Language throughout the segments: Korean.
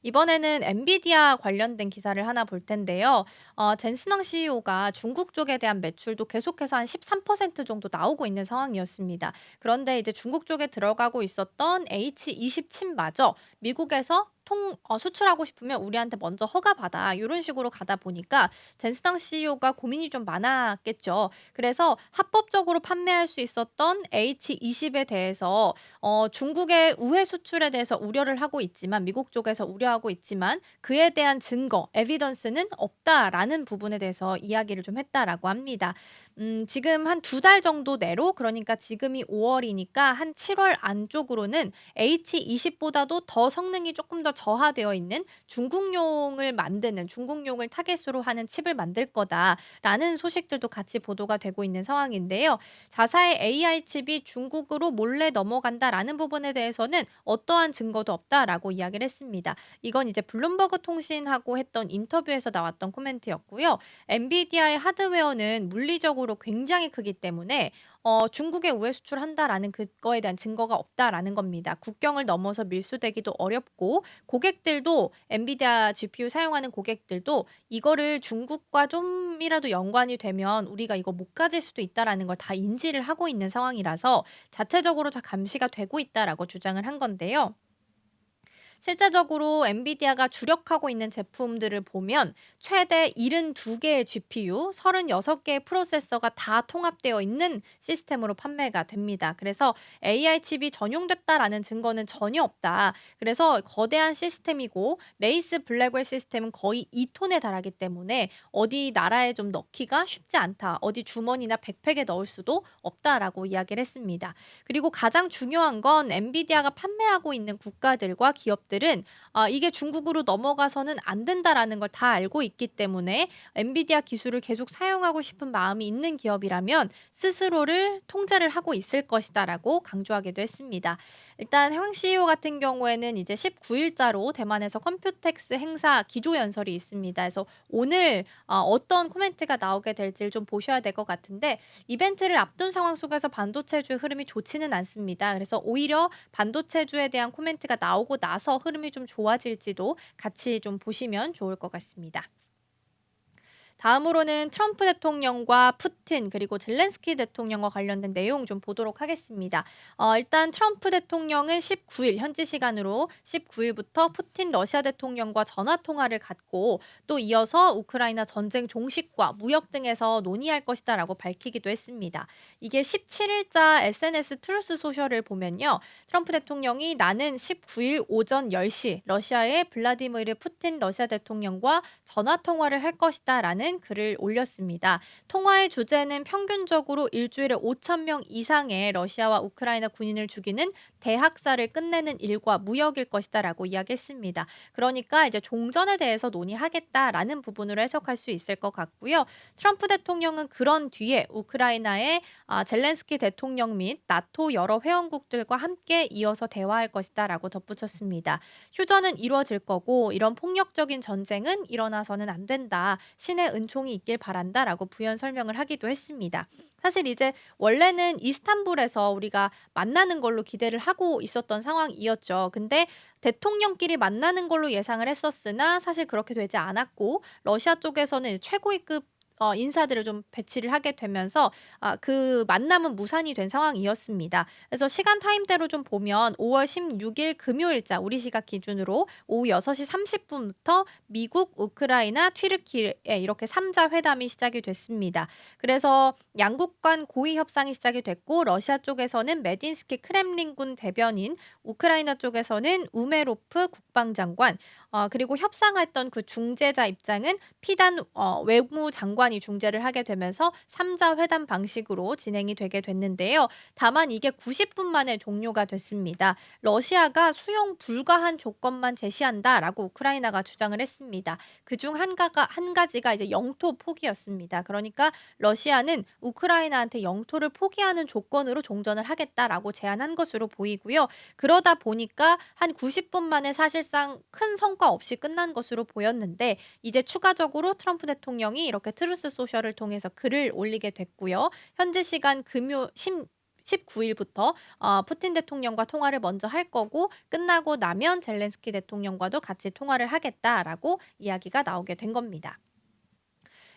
이번에는 엔비디아 관련된 기사를 하나 볼 텐데요. 젠슨왕 CEO가 중국 쪽에 대한 매출도 계속해서 한 13% 정도 나오고 있는 상황이었습니다. 그런데 이제 중국 쪽에 들어가고 있었던 H20 칩마저 미국에서 수출하고 싶으면 우리한테 먼저 허가 받아. 이런 식으로 가다 보니까 젠스당 CEO가 고민이 좀 많았겠죠. 그래서 합법적으로 판매할 수 있었던 H20에 대해서 중국의 우회 수출에 대해서 우려를 하고 있지만 미국 쪽에서 우려하고 있지만 그에 대한 증거, 에비던스는 없다라는 부분에 대해서 이야기를 좀 했다라고 합니다. 지금 한 두 달 정도 내로 그러니까 지금이 5 월이니까 한 7월 안쪽으로는 H20보다도 더 성능이 조금 더 저하되어 있는 중국용을 타깃으로 하는 칩을 만들 거다라는 소식들도 같이 보도가 되고 있는 상황인데요. 자사의 AI 칩이 중국으로 몰래 넘어간다라는 부분에 대해서는 어떠한 증거도 없다라고 이야기를 했습니다. 이건 이제 블룸버그 통신하고 했던 인터뷰에서 나왔던 코멘트였고요. 엔비디아의 하드웨어는 물리적으로 굉장히 크기 때문에 중국에 우회 수출한다라는 그거에 대한 증거가 없다라는 겁니다. 국경을 넘어서 밀수되기도 어렵고 고객들도 엔비디아 GPU 사용하는 고객들도 이거를 중국과 좀이라도 연관이 되면 우리가 이거 못 가질 수도 있다라는 걸 다 인지를 하고 있는 상황이라서 자체적으로 다 감시가 되고 있다라고 주장을 한 건데요. 실제적으로 엔비디아가 주력하고 있는 제품들을 보면 최대 72 개의 GPU, 36 개의 프로세서가 다 통합되어 있는 시스템으로 판매가 됩니다. 그래서 AI 칩이 전용됐다라는 증거는 전혀 없다. 그래서 거대한 시스템이고 레이스 블랙웰 시스템은 거의 2 톤에 달하기 때문에 어디 나라에 좀 넣기가 쉽지 않다. 어디 주머니나 백팩에 넣을 수도 없다라고 이야기를 했습니다. 그리고 가장 중요한 건 엔비디아가 판매하고 있는 국가들과 기업들은 이게 중국으로 넘어가서는 안 된다라는 걸 다 알고 있기 때문에 엔비디아 기술을 계속 사용하고 싶은 마음이 있는 기업이라면 스스로를 통제를 하고 있을 것이다라고 강조하기도 했습니다. 일단 황 CEO 같은 경우에는 이제 19 일자로 대만에서 컴퓨텍스 행사 기조 연설이 있습니다. 그래서 오늘 어떤 코멘트가 나오게 될지를 좀 보셔야 될 것 같은데 이벤트를 앞둔 상황 속에서 반도체주의 흐름이 좋지는 않습니다. 그래서 오히려 반도체주에 대한 코멘트가 나오고 나서 흐름이 좀 좋아질지도 같이 좀 보시면 좋을 것 같습니다. 다음으로는 트럼프 대통령과 푸틴 그리고 젤렌스키 대통령과 관련된 내용 좀 보도록 하겠습니다. 일단 트럼프 대통령은 19일 현지 시간으로 19 일부터 푸틴 러시아 대통령과 전화 통화를 갖고 또 이어서 우크라이나 전쟁 종식과 무역 등에서 논의할 것이다라고 밝히기도 했습니다. 이게 17 일자 SNS 트루스 소셜을 보면요. 트럼프 대통령이 나는 19일 오전 10시 러시아의 블라디미르 푸틴 러시아 대통령과 전화 통화를 할 것이다라는 글을 올렸습니다. 통화의 주제는 평균적으로 일주일에 5천 명 이상의 러시아와 우크라이나 군인을 죽이는 대학살을 끝내는 일과 무역일 것이다라고 이야기했습니다. 그러니까 이제 종전에 대해서 논의하겠다라는 부분으로 해석할 수 있을 것 같고요. 트럼프 대통령은 그런 뒤에 우크라이나의 젤렌스키 대통령 및 나토 여러 회원국들과 함께 이어서 대화할 것이다라고 덧붙였습니다. 휴전은 이루어질 거고 이런 폭력적인 전쟁은 일어나서는 안 된다. 신의 은총이 있길 바란다라고 부연 설명을 하기도 했습니다. 사실 이제 원래는 이스탄불에서 우리가 만나는 걸로 기대를 하고 있었던 상황이었죠. 근데 대통령끼리 만나는 걸로 예상을 했었으나 사실 그렇게 되지 않았고 러시아 쪽에서는 이제 최고위급 인사들을 좀 배치를 하게 되면서 그 만남은 무산이 된 상황이었습니다. 그래서 시간 타임대로 좀 보면 5월 16일 금요일자 우리 시각 기준으로 오후 6시 30 분부터 미국, 우크라이나, 튀르키예 이렇게 3자 회담이 시작이 됐습니다. 그래서 양국 간 고위 협상이 시작이 됐고 러시아 쪽에서는 메딘스키 크렘린군 대변인, 우크라이나 쪽에서는 우메로프 국방장관 그리고 협상했던 그 중재자 입장은 피단 외무장관이 중재를 하게 되면서 3자 회담 방식으로 진행이 되게 됐는데요. 다만 이게 90분 만에 종료가 됐습니다. 러시아가 "수용 불가한 조건만 제시한다."라고 우크라이나가 주장을 했습니다. 그중 한 가지가 이제 영토 포기였습니다. 그러니까 러시아는 우크라이나한테 영토를 포기하는 조건으로 종전을 하겠다라고 제안한 것으로 보이고요. 그러다 보니까 한 90분 만에 사실상 큰 성과 없이 끝난 것으로 보였는데 이제 추가적으로 트럼프 대통령이 이렇게 트루스 소셜을 통해서 글을 올리게 됐고요. 현지 시간 금요 19 일부터 푸틴 대통령과 통화를 먼저 할 거고 끝나고 나면 젤렌스키 대통령과도 같이 통화를 하겠다라고 이야기가 나오게 된 겁니다.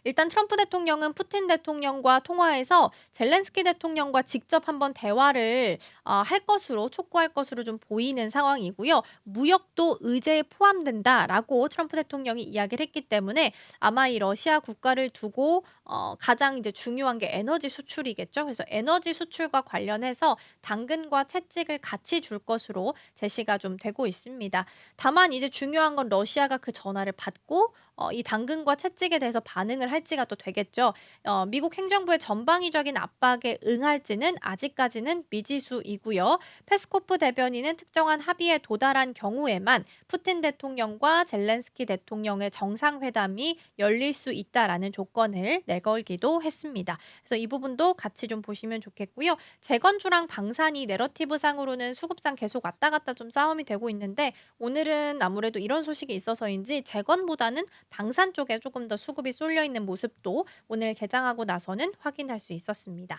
일단 트럼프 대통령은 푸틴 대통령과 통화해서 젤렌스키 대통령과 직접 한번 대화를 할 것으로 촉구할 것으로 좀 보이는 상황이고요. "무역도 의제에 포함된다."라고 트럼프 대통령이 이야기를 했기 때문에 아마 이 러시아 국가를 두고 가장 이제 중요한 게 에너지 수출이겠죠. 그래서 에너지 수출과 관련해서 당근과 채찍을 같이 줄 것으로 제시가 좀 되고 있습니다. 다만 이제 중요한 건 러시아가 그 전화를 받고 이 당근과 채찍에 대해서 반응을 할지가 또 되겠죠. 미국 행정부의 전방위적인 압박에 응할지는 아직까지는 미지수이고요. 페스코프 대변인은 특정한 합의에 도달한 경우에만 푸틴 대통령과 젤렌스키 대통령의 정상회담이 열릴 수 있다라는 조건을 내걸기도 했습니다. 그래서 이 부분도 같이 좀 보시면 좋겠고요. 재건주랑 방산이 내러티브 상으로는 수급상 계속 왔다 갔다 좀 싸움이 되고 있는데 오늘은 아무래도 이런 소식이 있어서인지 재건보다는 방산 쪽에 조금 더 수급이 쏠려 있는 모습도 오늘 개장하고 나서는 확인할 수 있었습니다.